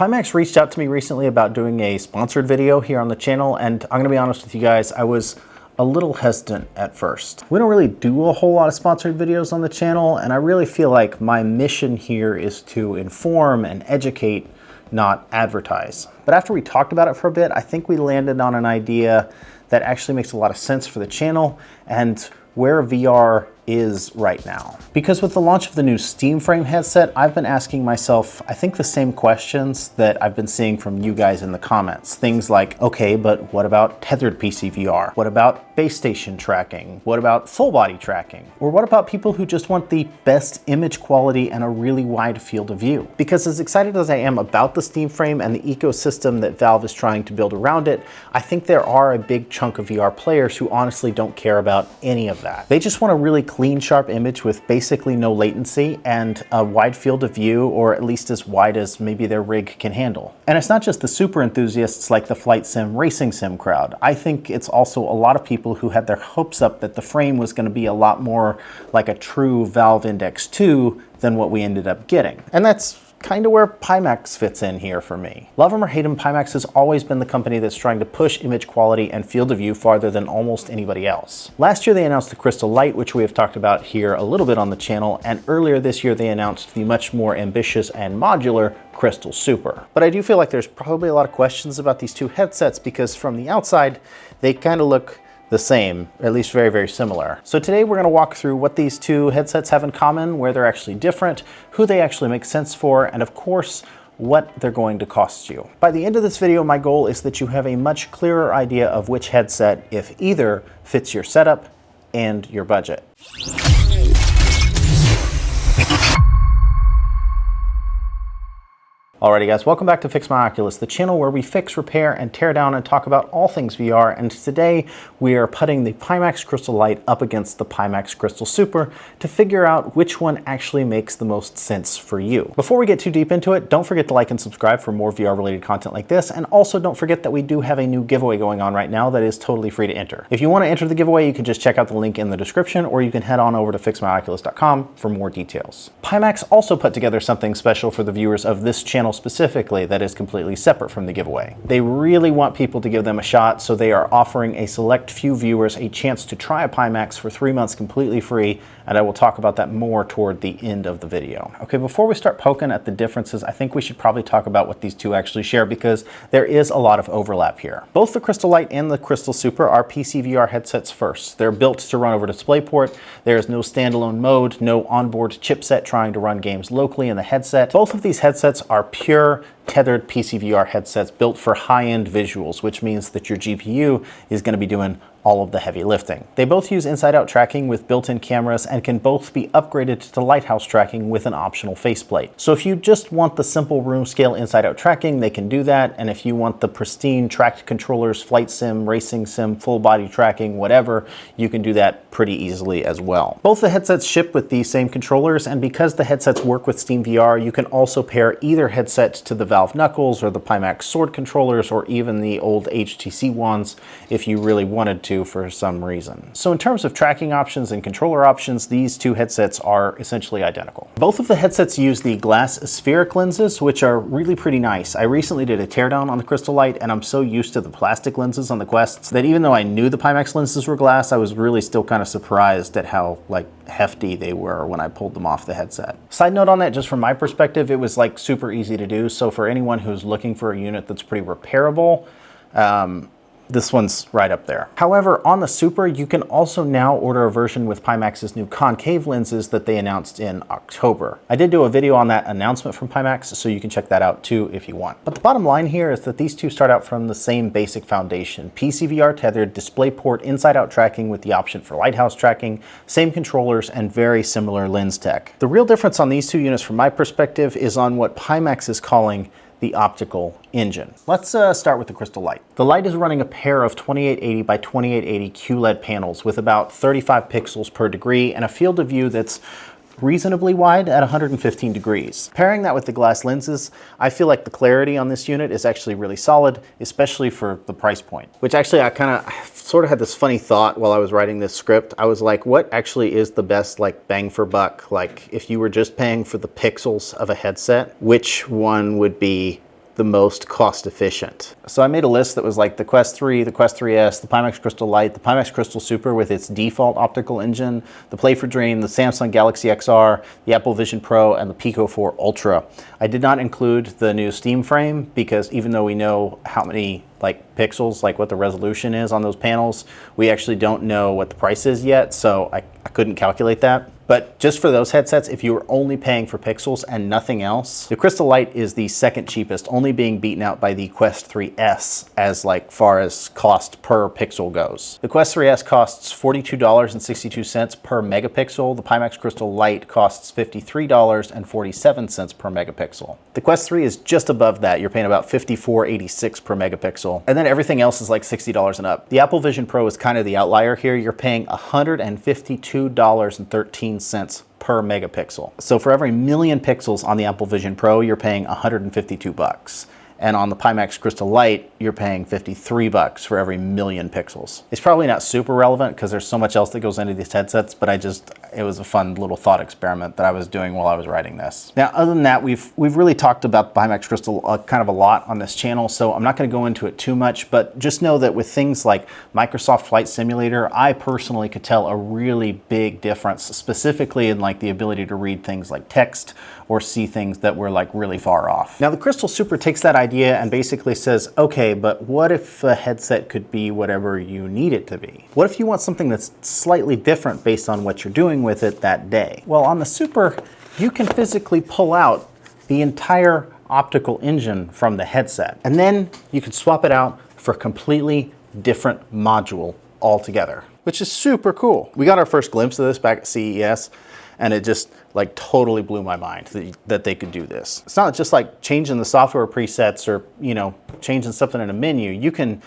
Pimax reached out to me recently about doing a sponsored video here on the channel, and I'm gonna be honest with you guys, I was a little hesitant at first. We don't really do a whole lot of sponsored videos on the channel, and I really feel like my mission here is to inform and educate, not advertise. But after we talked about it for a bit, I think we landed on an idea that actually makes a lot of sense for the channel and where VR is right now. Because with the launch of the new Steam Frame headset, I've been asking myself, I think the same questions that I've been seeing from you guys in the comments. Things like, okay, but what about tethered PC VR? What about base station tracking? What about full body tracking? Or what about people who just want the best image quality and a really wide field of view? Because as excited as I am about the Steam Frame and the ecosystem that Valve is trying to build around it, I think there are a big chunk of VR players who honestly don't care about any of that. They just want a really clean, sharp image with basically no latency and a wide field of view, or at least as wide as maybe their rig can handle. And it's not just the super enthusiasts like the flight sim, racing sim crowd. I think it's also a lot of people who had their hopes up that the Frame was going to be a lot more like a true Valve Index 2 than what we ended up getting. And that's kind of where Pimax fits in here for me. Love them or hate them, Pimax has always been the company that's trying to push image quality and field of view farther than almost anybody else. Last year they announced the Crystal Light, which we have talked about here a little bit on the channel, and earlier this year they announced the much more ambitious and modular Crystal Super. But I do feel like there's probably a lot of questions about these two headsets because from the outside, they kind of look the same, at least very, very similar. So today we're gonna walk through what these two headsets have in common, where they're actually different, who they actually make sense for, and of course, what they're going to cost you. By the end of this video, my goal is that you have a much clearer idea of which headset, if either, fits your setup and your budget. Alrighty guys, welcome back to Fix My Oculus, the channel where we fix, repair, and tear down and talk about all things VR, and today we are putting the Pimax Crystal Light up against the Pimax Crystal Super to figure out which one actually makes the most sense for you. Before we get too deep into it, don't forget to like and subscribe for more VR related content like this, and also don't forget that we do have a new giveaway going on right now that is totally free to enter. If you want to enter the giveaway, you can just check out the link in the description, or you can head on over to fixmyoculus.com for more details. Pimax also put together something special for the viewers of this channel specifically that is completely separate from the giveaway. They really want people to give them a shot, so they are offering a select few viewers a chance to try a Pimax for 3 months completely free, and I will talk about that more toward the end of the video. Okay, before we start poking at the differences, I think we should probably talk about what these two actually share because there is a lot of overlap here. Both the Crystal Light and the Crystal Super are PC VR headsets first. They're built to run over DisplayPort. There is no standalone mode, no onboard chipset trying to run games locally in the headset. Both of these headsets are pure tethered PC VR headsets built for high-end visuals, which means that your GPU is going to be doing all of the heavy lifting. They both use inside-out tracking with built-in cameras and can both be upgraded to lighthouse tracking with an optional faceplate. So if you just want the simple room-scale inside-out tracking, they can do that, and if you want the pristine tracked controllers, flight sim, racing sim, full-body tracking, whatever, you can do that pretty easily as well. Both the headsets ship with these same controllers, and because the headsets work with Steam VR, you can also pair either headset to the Valve Knuckles or the Pimax Sword controllers or even the old HTC ones if you really wanted to for some reason. So in terms of tracking options and controller options, these two headsets are essentially identical. Both of the headsets use the glass spheric lenses, which are really pretty nice. I recently did a teardown on the Crystal Light, and I'm so used to the plastic lenses on the Quests that even though I knew the Pimax lenses were glass, I was really still kind of surprised at how hefty they were when I pulled them off the headset. Side note on that, just from my perspective, it was super easy to do. So for anyone who's looking for a unit that's pretty repairable, this one's right up there. However, on the Super, you can also now order a version with Pimax's new concave lenses that they announced in October. I did do a video on that announcement from Pimax, so you can check that out too if you want. But the bottom line here is that these two start out from the same basic foundation. PC VR tethered, DisplayPort, inside-out tracking with the option for lighthouse tracking, same controllers, and very similar lens tech. The real difference on these two units from my perspective is on what Pimax is calling the optical engine. Let's start with the Crystal Light. The Light is running a pair of 2880 by 2880 QLED panels with about 35 pixels per degree and a field of view that's reasonably wide at 115 degrees. Pairing that with the glass lenses, I feel like the clarity on this unit is actually really solid, especially for the price point. Which actually I sort of had this funny thought while I was writing this script. I was like, what actually is the best bang for buck? If you were just paying for the pixels of a headset, which one would be the most cost efficient. So I made a list that was like the Quest 3, the Quest 3S, the Pimax Crystal Light, the Pimax Crystal Super with its default optical engine, the Play for Dream, the Samsung Galaxy XR, the Apple Vision Pro, and the Pico 4 Ultra. I did not include the new Steam frame because even though we know how many like pixels, like what the resolution is on those panels, we actually don't know what the price is yet, so I couldn't calculate that. But just for those headsets, if you were only paying for pixels and nothing else, the Crystal Light is the second cheapest, only being beaten out by the Quest 3S as like far as cost per pixel goes. The Quest 3S costs $42.62 per megapixel. The Pimax Crystal Light costs $53.47 per megapixel. The Quest 3 is just above that. You're paying about $54.86 per megapixel. And then everything else is like $60 and up. The Apple Vision Pro is kind of the outlier here. You're paying $152.13 per megapixel. So for every million pixels on the Apple Vision Pro, you're paying 152 bucks. And on the Pimax Crystal Light, you're paying 53 bucks for every million pixels. It's probably not super relevant because there's so much else that goes into these headsets, but it was a fun little thought experiment that I was doing while I was writing this. Now, other than that, we've really talked about the Pimax Crystal kind of a lot on this channel, so I'm not going to go into it too much, but just know that with things like Microsoft Flight Simulator, I personally could tell a really big difference, specifically in like the ability to read things like text or see things that were like really far off. Now, the Crystal Super takes that idea and basically says, okay, but what if a headset could be whatever you need it to be? What if you want something that's slightly different based on what you're doing with it that day? Well, on the Super, you can physically pull out the entire optical engine from the headset, and then you can swap it out for a completely different module altogether, which is super cool. We got our first glimpse of this back at CES, and it just like totally blew my mind that they could do this. It's not just like changing the software presets or, you know, changing something in a menu. You can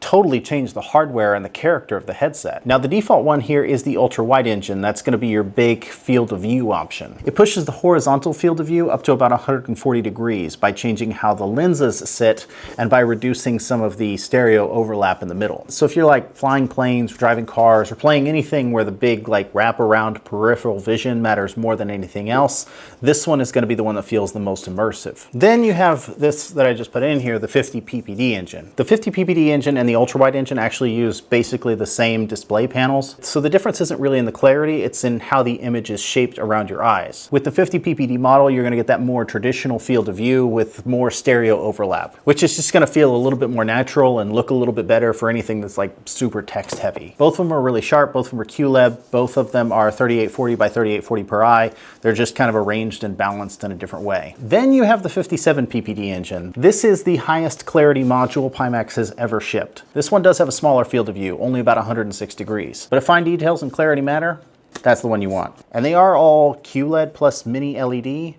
totally change the hardware and the character of the headset. Now, the default one here is the Ultrawide engine. That's going to be your big field of view option. It pushes the horizontal field of view up to about 140 degrees by changing how the lenses sit and by reducing some of the stereo overlap in the middle. So if you're like flying planes, driving cars, or playing anything where the big like wraparound peripheral vision matters more than anything else, this one is going to be the one that feels the most immersive. Then you have this that I just put in here, the 50 ppd engine. The 50 ppd engine and the Ultrawide engine actually use basically the same display panels. So the difference isn't really in the clarity, it's in how the image is shaped around your eyes. With the 50 ppd model, you're going to get that more traditional field of view with more stereo overlap, which is just going to feel a little bit more natural and look a little bit better for anything that's like super text heavy. Both of them are really sharp, both of them are QLED, both of them are 3840 by 3840 per eye. They're just kind of arranged and balanced in a different way. Then you have the 57 ppd engine. This is the highest clarity module Pimax has ever shipped. This one does have a smaller field of view, only about 106 degrees. But if fine details and clarity matter, that's the one you want. And they are all QLED plus mini LED,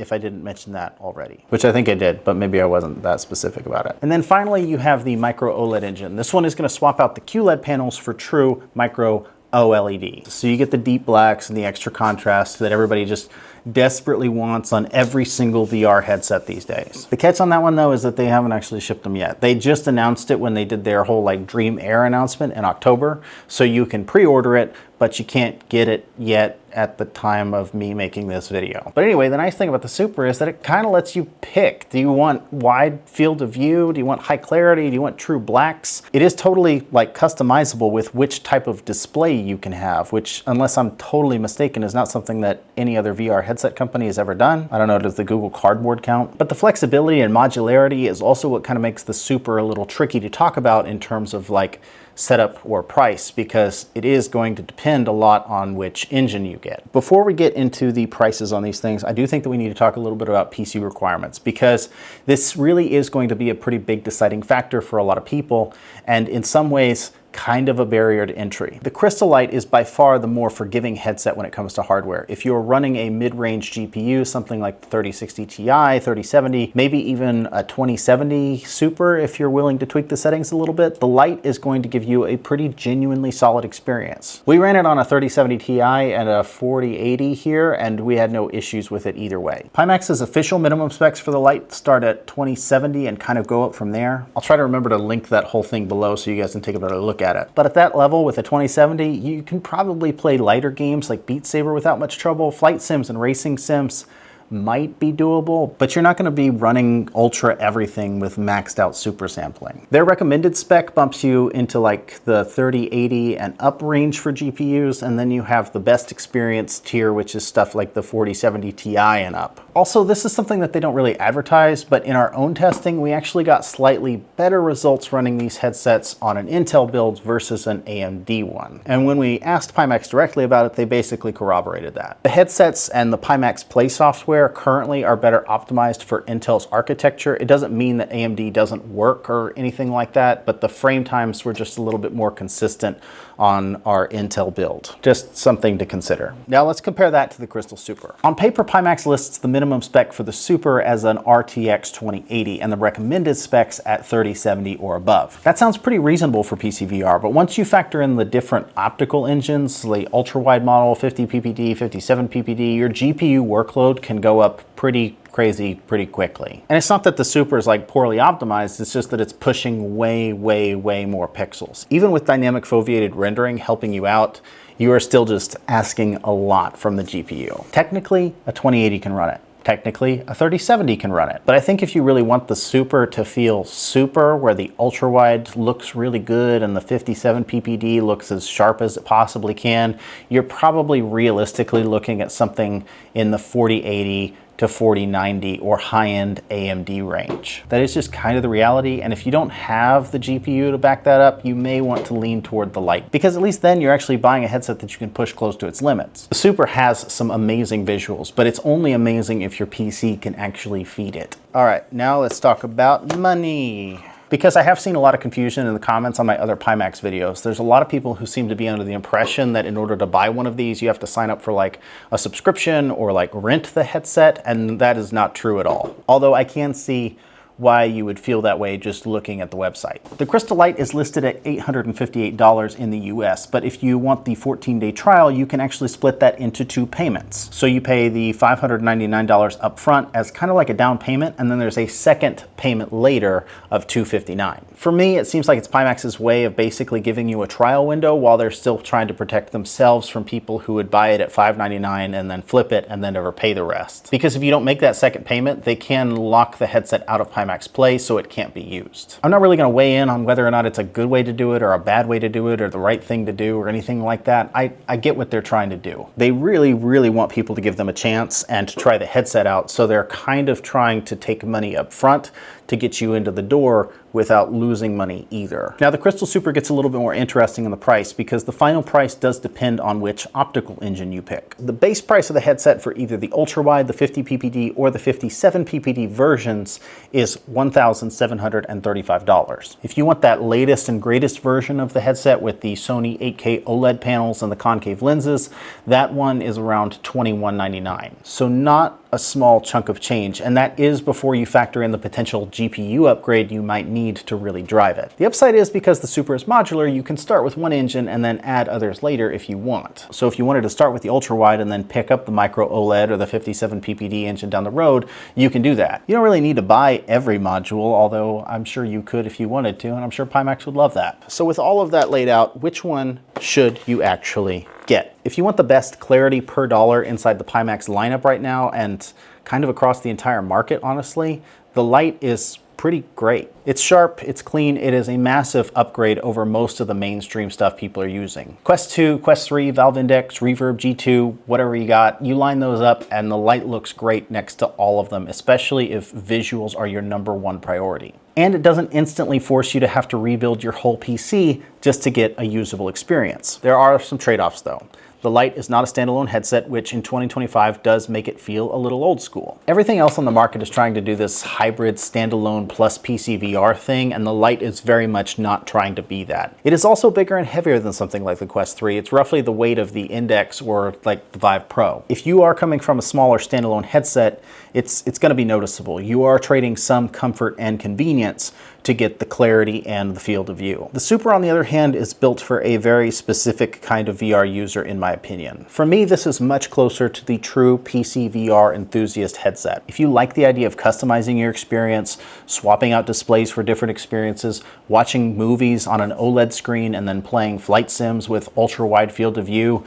if I didn't mention that already. Which I think I did, but maybe I wasn't that specific about it. And then finally, you have the micro OLED engine. This one is going to swap out the QLED panels for true micro OLED. So you get the deep blacks and the extra contrast that everybody just desperately wants on every single VR headset these days. The catch on that one though is that they haven't actually shipped them yet. They just announced it when they did their whole like Dream Air announcement in October. So you can pre-order it, but you can't get it yet at the time of me making this video. But anyway, the nice thing about the Super is that it kind of lets you pick. Do you want wide field of view? Do you want high clarity? Do you want true blacks? It is totally like customizable with which type of display you can have, which unless I'm totally mistaken is not something that any other VR headset company has ever done. I don't know, does the Google Cardboard count? But the flexibility and modularity is also what kind of makes the Super a little tricky to talk about in terms of like setup or price, because it is going to depend a lot on which engine you get. Before we get into the prices on these things, I do think that we need to talk a little bit about PC requirements, because this really is going to be a pretty big deciding factor for a lot of people, and in some ways kind of a barrier to entry. The Crystal Light is by far the more forgiving headset when it comes to hardware. If you're running a mid-range GPU, something like the 3060 Ti, 3070, maybe even a 2070 Super if you're willing to tweak the settings a little bit, the Light is going to give you a pretty genuinely solid experience. We ran it on a 3070 Ti and a 4080 here, and we had no issues with it either way. Pimax's official minimum specs for the Light start at 2070 and kind of go up from there. I'll try to remember to link that whole thing below so you guys can take a better look at it. But at that level with a 2070, you can probably play lighter games like Beat Saber without much trouble, flight sims and racing sims, might be doable, but you're not going to be running ultra everything with maxed out super sampling. Their recommended spec bumps you into like the 3080 and up range for GPUs, and then you have the best experience tier, which is stuff like the 4070 Ti and up. Also, this is something that they don't really advertise, but in our own testing, we actually got slightly better results running these headsets on an Intel build versus an AMD one. And when we asked Pimax directly about it, they basically corroborated that. The headsets and the Pimax Play software currently are better optimized for Intel's architecture. It doesn't mean that AMD doesn't work or anything like that, but the frame times were just a little bit more consistent on our Intel build. Just something to consider. Now let's compare that to the Crystal Super. On paper, Pimax lists the minimum spec for the Super as an RTX 2080 and the recommended specs at 3070 or above. That sounds pretty reasonable for PC VR, but once you factor in the different optical engines, the ultra-wide model, 50 ppd, 57 ppd, your GPU workload can go up pretty crazy pretty quickly. And it's not that the Super is like poorly optimized, it's just that it's pushing way more pixels. Even with dynamic foveated rendering helping you out, you are still just asking a lot from the GPU. Technically, a 2080 can run it. Technically, a 3070 can run it. But I think if you really want the Super to feel super, where the ultra-wide looks really good and the 57 ppd looks as sharp as it possibly can, you're probably realistically looking at something in the 4080 to 4090 or high-end AMD range. That is just kind of the reality, and if you don't have the GPU to back that up, you may want to lean toward the Lite, because at least then you're actually buying a headset that you can push close to its limits. The Super has some amazing visuals, but it's only amazing if your PC can actually feed it. All right, now let's talk about money. Because I have seen a lot of confusion in the comments on my other Pimax videos. There's a lot of people who seem to be under the impression that in order to buy one of these, you have to sign up for like a subscription or like rent the headset, and that is not true at all. Although I can see why you would feel that way just looking at the website. The Crystal Light is listed at $858 in the US, but if you want the 14-day trial, you can actually split that into 2 payments. So you pay the $599 up front as kind of like a down payment, and then there's a second payment later of $259. For me, it seems like it's Pimax's way of basically giving you a trial window while they're still trying to protect themselves from people who would buy it at $599 and then flip it and then never pay the rest. Because if you don't make that second payment, they can lock the headset out of Pimax Play, so it can't be used. I'm not really going to weigh in on whether or not it's a good way to do it or a bad way to do it or the right thing to do or anything like that. I get what they're trying to do. They really want people to give them a chance and to try the headset out, so they're kind of trying to take money up front to get you into the door without losing money either. Now the Crystal Super gets a little bit more interesting in the price because the final price does depend on which optical engine you pick. The base price of the headset for either the ultra-wide, the 50 ppd, or the 57 ppd versions is $1,735. If you want that latest and greatest version of the headset with the Sony 8K OLED panels and the concave lenses, that one is around $2,199. So not a small chunk of change, and that is before you factor in the potential GPU upgrade you might need to really drive it. The upside is because the Super is modular, you can start with one engine and then add others later if you want. So if you wanted to start with the ultra-wide and then pick up the micro OLED or the 57 ppd engine down the road, you can do that. You don't really need to buy every module, although I'm sure you could if you wanted to, and I'm sure Pimax would love that. So with all of that laid out, which one should you actually get? If you want the best clarity per dollar inside the Pimax lineup right now, and kind of across the entire market, honestly, the Light is pretty great. It's sharp, it's clean, it is a massive upgrade over most of the mainstream stuff people are using. Quest 2, Quest 3, Valve Index, Reverb G2, whatever you got, you line those up and the Light looks great next to all of them, especially if visuals are your #1 priority. And it doesn't instantly force you to have to rebuild your whole PC just to get a usable experience. There are some trade-offs though. The Light is not a standalone headset, which in 2025 does make it feel a little old school. Everything else on the market is trying to do this hybrid standalone plus PC VR thing, and the Light is very much not trying to be that. It is also bigger and heavier than something like the Quest 3. It's roughly the weight of the Index or like the Vive Pro. If you are coming from a smaller standalone headset, it's going to be noticeable. You are trading some comfort and convenience to get the clarity and the field of view. The Super, on the other hand, is built for a very specific kind of VR user, in my opinion. For me, this is much closer to the true PC VR enthusiast headset. If you like the idea of customizing your experience, swapping out displays for different experiences, watching movies on an OLED screen, and then playing flight sims with ultra-wide field of view,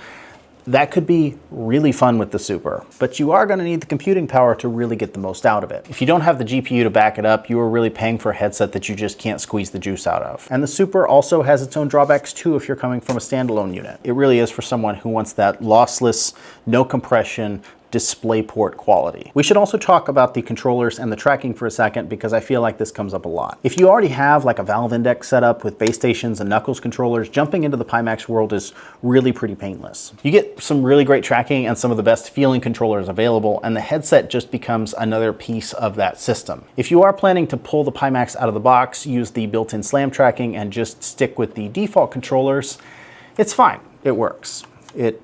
That could be really fun with the Super, but you are going to need the computing power to really get the most out of it. If you don't have the GPU to back it up, you are really paying for a headset that you just can't squeeze the juice out of. And the Super also has its own drawbacks too if you're coming from a standalone unit. It really is for someone who wants that lossless, no compression, DisplayPort quality. We should also talk about the controllers and the tracking for a second because I feel like this comes up a lot. If you already have like a Valve Index setup with base stations and Knuckles controllers, jumping into the Pimax world is really pretty painless. You get some really great tracking and some of the best feeling controllers available, and the headset just becomes another piece of that system. If you are planning to pull the Pimax out of the box, use the built-in SLAM tracking, and just stick with the default controllers, it's fine. It works. It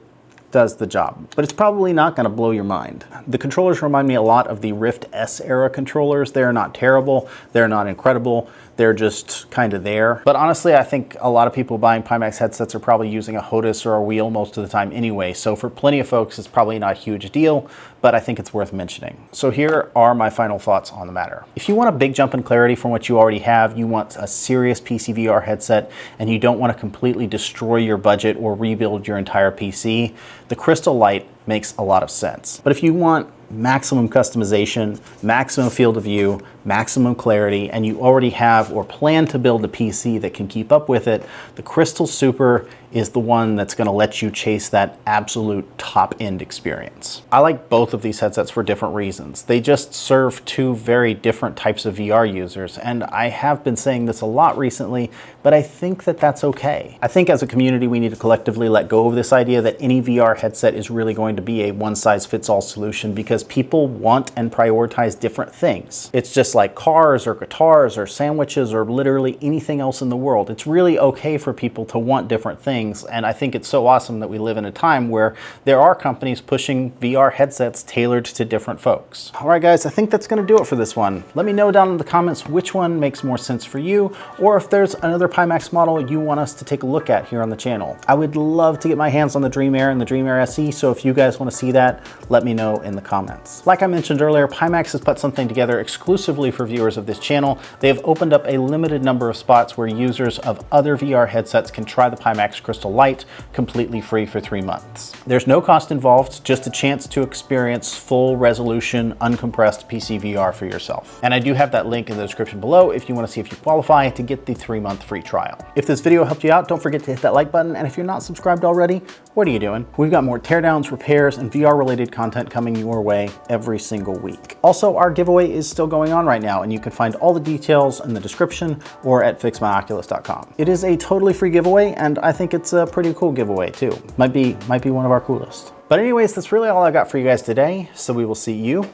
does the job, but it's probably not going to blow your mind. The controllers remind me a lot of the Rift S era controllers. They're not terrible, they're not incredible, they're just kind of there. But honestly, I think a lot of people buying Pimax headsets are probably using a HOTUS or a wheel most of the time anyway, so for plenty of folks it's probably not a huge deal, but I think it's worth mentioning. So here are my final thoughts on the matter. If you want a big jump in clarity from what you already have, you want a serious PC VR headset, and you don't want to completely destroy your budget or rebuild your entire PC, the Crystal Light makes a lot of sense. But if you want maximum customization, maximum field of view, maximum clarity, and you already have or plan to build a PC that can keep up with it, the Crystal Super is the one that's going to let you chase that absolute top-end experience. I like both of these headsets for different reasons. They just serve two very different types of VR users, and I have been saying this a lot recently, but I think that that's okay. I think as a community we need to collectively let go of this idea that any VR headset is really going to be a one-size-fits-all solution, because people want and prioritize different things. It's just like cars or guitars or sandwiches or literally anything else in the world. It's really okay for people to want different things, and I think it's so awesome that we live in a time where there are companies pushing VR headsets tailored to different folks. All right guys, I think that's going to do it for this one. Let me know down in the comments which one makes more sense for you, or if there's another Pimax model you want us to take a look at here on the channel. I would love to get my hands on the Dream Air and the Dream Air SE, so if you guys want to see that, let me know in the comments. Like I mentioned earlier, Pimax has put something together exclusively for viewers of this channel. They have opened up a limited number of spots where users of other VR headsets can try the Pimax Crystal Light completely free for 3 months. There's no cost involved, just a chance to experience full resolution, uncompressed PC VR for yourself. And I do have that link in the description below if you want to see if you qualify to get the 3-month free trial. If this video helped you out, don't forget to hit that like button, and if you're not subscribed already, what are you doing? We've got more teardowns, repairs, and VR related content coming your way every single week. Also, our giveaway is still going on right now, and you can find all the details in the description or at fixmyoculus.com. It is a totally free giveaway, and I think it's a pretty cool giveaway too. Might be one of our coolest. But anyways, that's really all I got for you guys today, so we will see you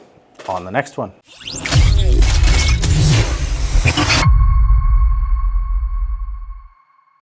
on the next one.